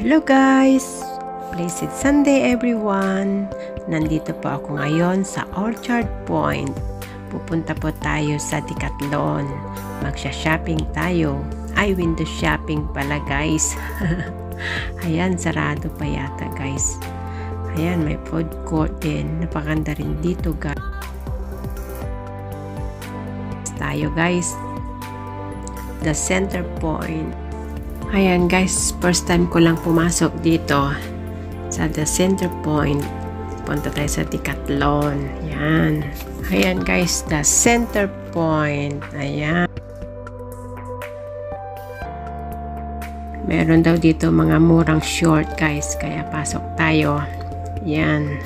Hello guys! Blessed Sunday everyone! Nandito po ako ngayon sa Orchard Point. Pupunta po tayo sa Decathlon. Magsha-shopping tayo. Ay, window shopping pala guys. Ayan, sarado pa yata guys. Ayan, may food court din. Napakanda rin dito guys. Tayo guys. The Center Point. Ayan guys, first time ko lang pumasok dito sa The Center Point. Punta tayo sa Decathlon. Ayan. Ayan guys, The Center Point. Ayan. Meron daw dito mga murang short guys, kaya pasok tayo. Ayan.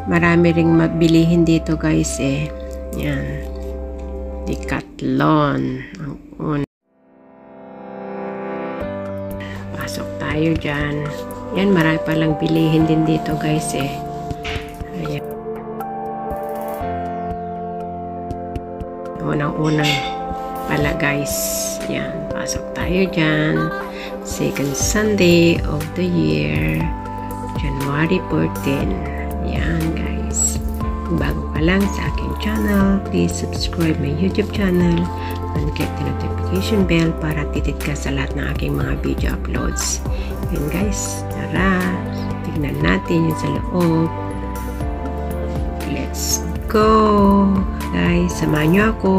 Marami ring mabilihin dito guys eh. Ayan. Decathlon. Ang una. Pasok tayo dyan. Yan, marami palang bilihin din dito guys eh. Ayan. Unang-unang pala guys. Yan, pasok tayo dyan. Second Sunday of the year. January 14. Yan guys. Bago ka lang sa aking channel, please subscribe my YouTube channel and click the notification bell para titid ka sa lahat ng aking mga video uploads. Yan guys, tara, tignan natin yung sa loob. Let's go! Guys, samahan nyo ako.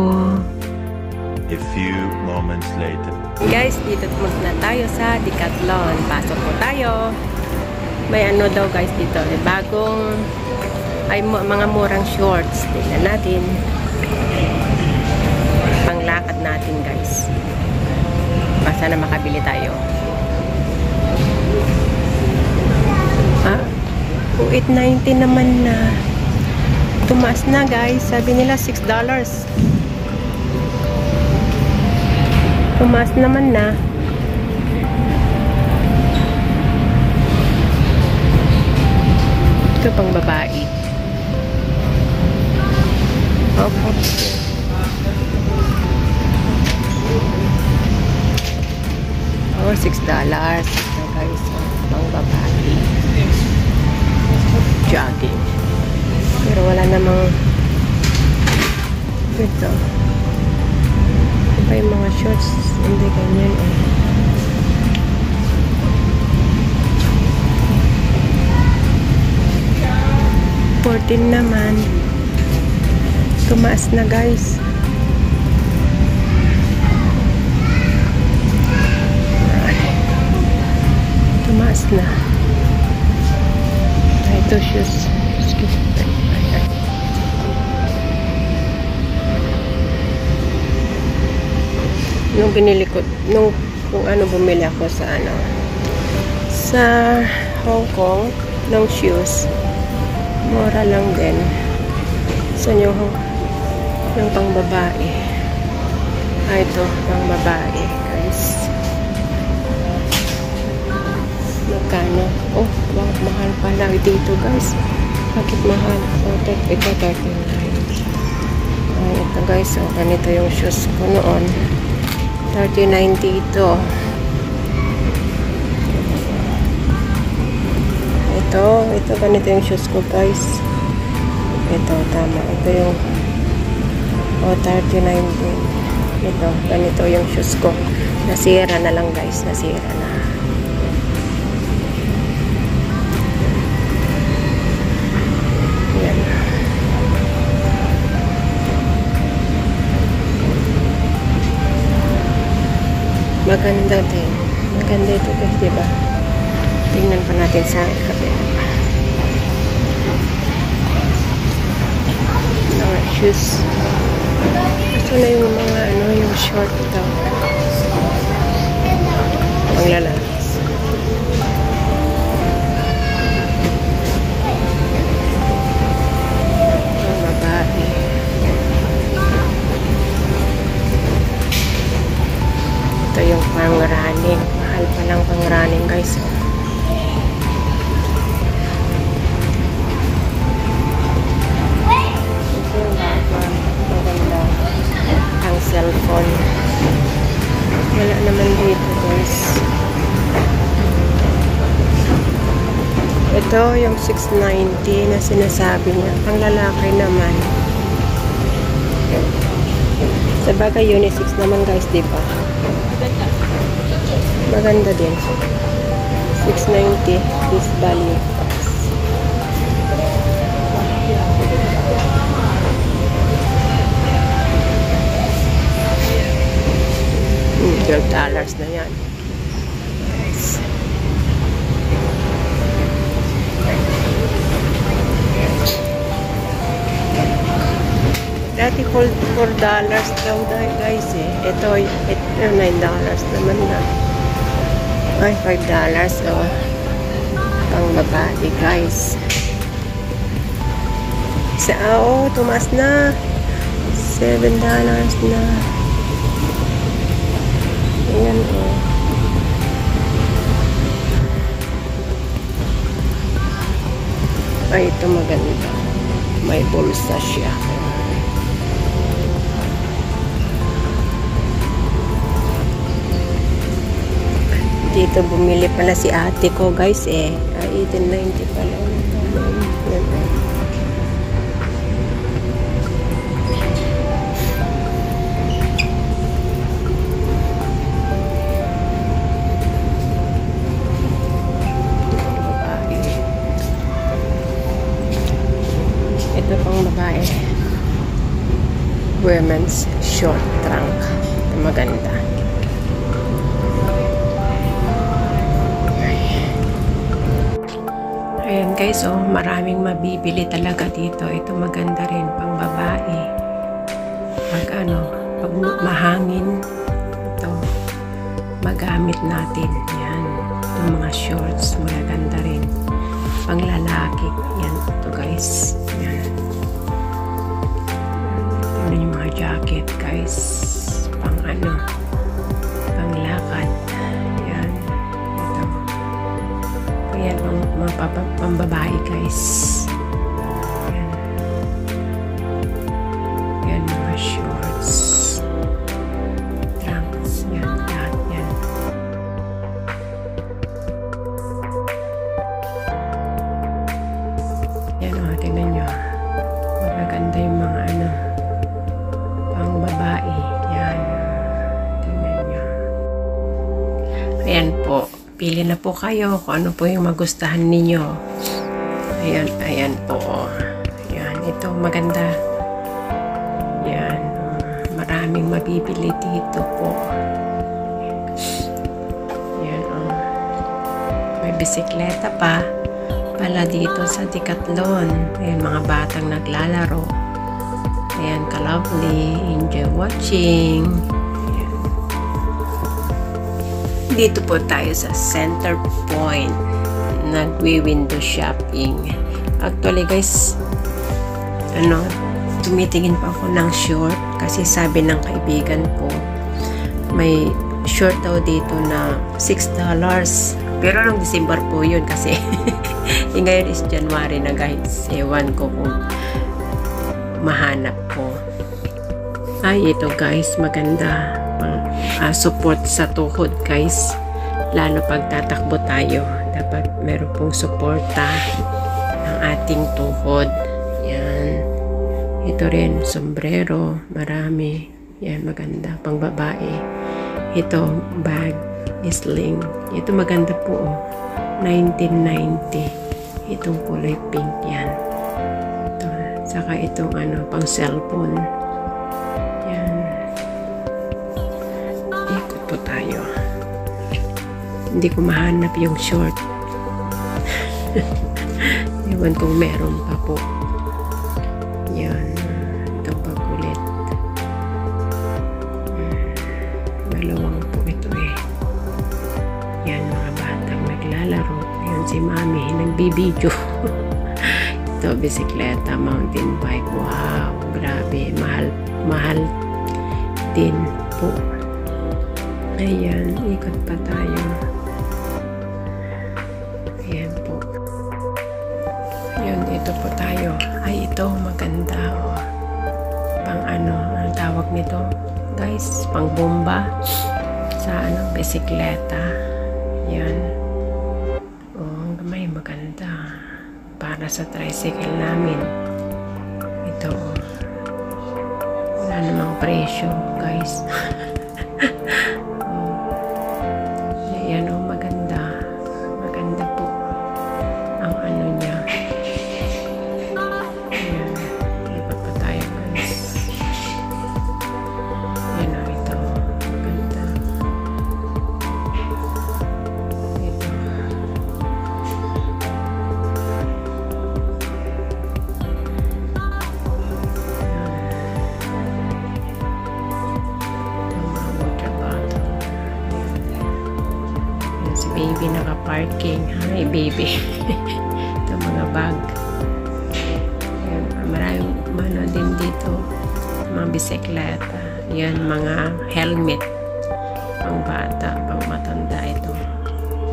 A few moments later. Guys, dito na tayo sa Decathlon. Pasok po tayo. May ano daw guys dito, bagong ay mga murang shorts. Tingnan natin. Panglakad natin guys. Basta na makabili tayo. Ah, 8.90 naman na. Tumaas na guys. Sabi nila $6. Tumaas naman na. Ito pang babae. Opo. Oh, $6. Ito guys, pang babae. Jogging. Pero wala namang ito. Iba yung mga shorts. Hindi ganyan eh. $14 naman. Tumaas na guys. Tumaas na. Ito shoes. Excuse me. Nung binili ko, kung ano bumili ako sa sa Hong Kong ng shoes, mura lang din. So yung pang babae. Ito pang babae guys. Magkano? Oh, wow, mahal pala dito guys. Bakit mahal? Oh, ito 39. Ito guys, oh, ganito yung shoes ko noon. 39 dito. Ito ganito yung shoes ko guys. Ito, tama. Ito yung 39 din. Ito, ganito yung shoes ko. Nasira na lang guys. Nasira na. Yan. Maganda din. Maganda ito guys, diba? Tingnan pa natin sa kabila. Mga shoes. Gusto na yung mga yung short daw. Ang lalaki. Ang babae. Ito yung pang-running. Mahal pa lang pang-running guys. Ito yung maganda. Ang cellphone. Ito yung 690 na sinasabi niya. Pang lalaki naman. Sa bagay unisex naman guys, di ba? Maganda din. 690 this value. $12 na yan. Dati $4 daw guys eh. Ito $9 naman na. Ay, $5 oh. Pang babae guys. Tumaas na. $7 na. Ayan oh. Ay, ito maganda. May bulsa siya. Dito bumili pala si ate ko guys eh. 1890 pala. Ito pang babae. Women's short trunk. Maganda. Ayan guys, oh, maraming mabibili talaga dito. Ito maganda rin, pang babae. Pag mahangin, ito, magamit natin. Yan, itong mga shorts, maganda rin. Pang lalaki, yan, ito guys. Yan. Ito yung mga jacket guys. Pang pang lakad. Yan, ito. Ayan, mga pambabae guys. Yan. Yan, mga shorts. Trunks. Yan, lahat yan. Yan o, tingnan nyo. Magaganda yung mga pang babae. Yan. Tingnan nyo. Ayan po. Pili na po kayo kung ano po yung magustuhan ninyo. Ayan, ayan po. Ayan, ito maganda. Ayan, maraming mabibili dito po. Ayan, may bisikleta pa pala dito sa Decathlon. Ayan, mga batang naglalaro. Ayan, ka-lovely. Enjoy watching. Dito po tayo sa Center Point. Nagwi-window shopping. Actually guys, tumitingin pa ako ng short kasi sabi ng kaibigan ko may short daw dito na $6. Pero nung December po yun kasi ngayon is January na guys. Ewan ko kung mahanap ko. Ay, ito guys, maganda. Support sa tuhod guys, lalo pag tatakbo tayo dapat meron pong suporta ng ating tuhod. Yan, ito rin sombrero, marami yan, maganda pang babae. Ito bag, sling, ito maganda po oh. $19.90 itong kulay pink yan. Ito, saka itong pang cellphone. Po tayo. Hindi ko mahanap yung short. Ewan kung meron pa po. Yan. Itong pagulit. Dalawang po ito eh. Yan, mga batang naglalaro. Yan si mami, nagbibideo. Ito, bisikleta, mountain bike. Wow, grabe. Mahal din po. Ayan, ikot pa tayo. Ayan po. Ayan, dito po tayo. Ay, ito, maganda. Oh. Pang ang tawag nito? Guys, pang bomba. Sa bisikleta. Ayan. Oh, may maganda. para sa tricycle namin. Ito, wala namang presyo, guys. Ayan, maganda. Maganda po ang ano niya. Ayan, iba pa tayo, guys. Ayan, ito. Maganda. Ito. Baby naka-parking. Hi, baby. Ito mga bag. Ayan, maraming ano din dito. Mga bisikleta. Yan, mga helmet. Pang bata, pang matanda ito.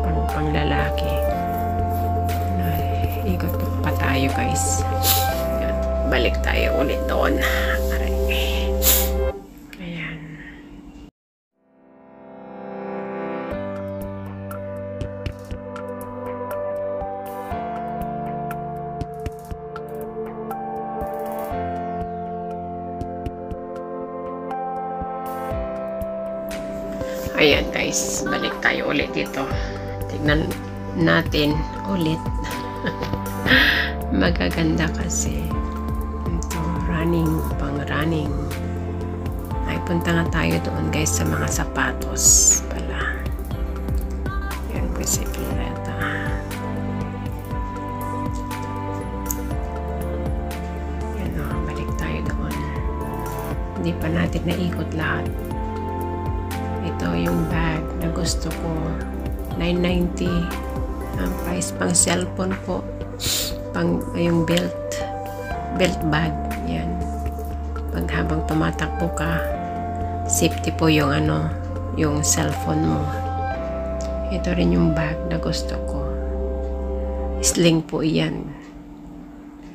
Pang lalaki. Ay, ikot pa tayo, guys. Ayan, balik tayo ulit doon. Ayan guys, balik tayo ulit dito. Tignan natin ulit. Magaganda kasi. Ito, running, pang running. Ay, punta nga tayo doon guys sa mga sapatos pala. Ayan, bisikleta. Ayan o, balik tayo doon. Hindi pa natin naikot lahat. Ito yung bag na gusto ko. $9.90 ang price. Pang cellphone po. Pang yung belt bag. Yan. Pag habang tumatakbo ka, safety po yung ano, yung cellphone mo. Ito rin yung bag na gusto ko. Sling po yan.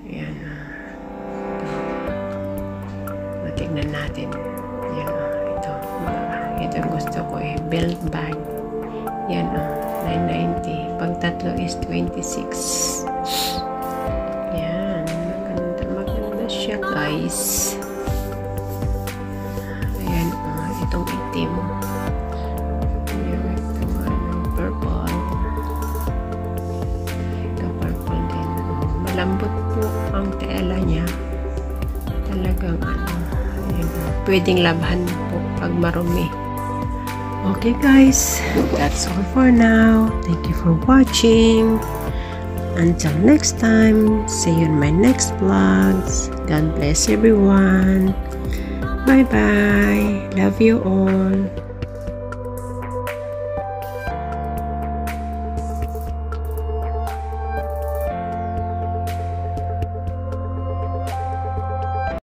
Yan. Matignan natin. Yan. Ito gusto ko belt bag. Yan $9.90. Pag tatlo is $26. Yan, maganda siya guys. Ayan, itong itim. Ayan, itong purple. Ito purple din. Malambot po ang tela niya. Talagang ayan, pwedeng labhan po pag marumi. Okay guys, that's all for now. Thank you for watching. Until next time, see you in my next vlogs. God bless everyone. Bye bye. Love you all.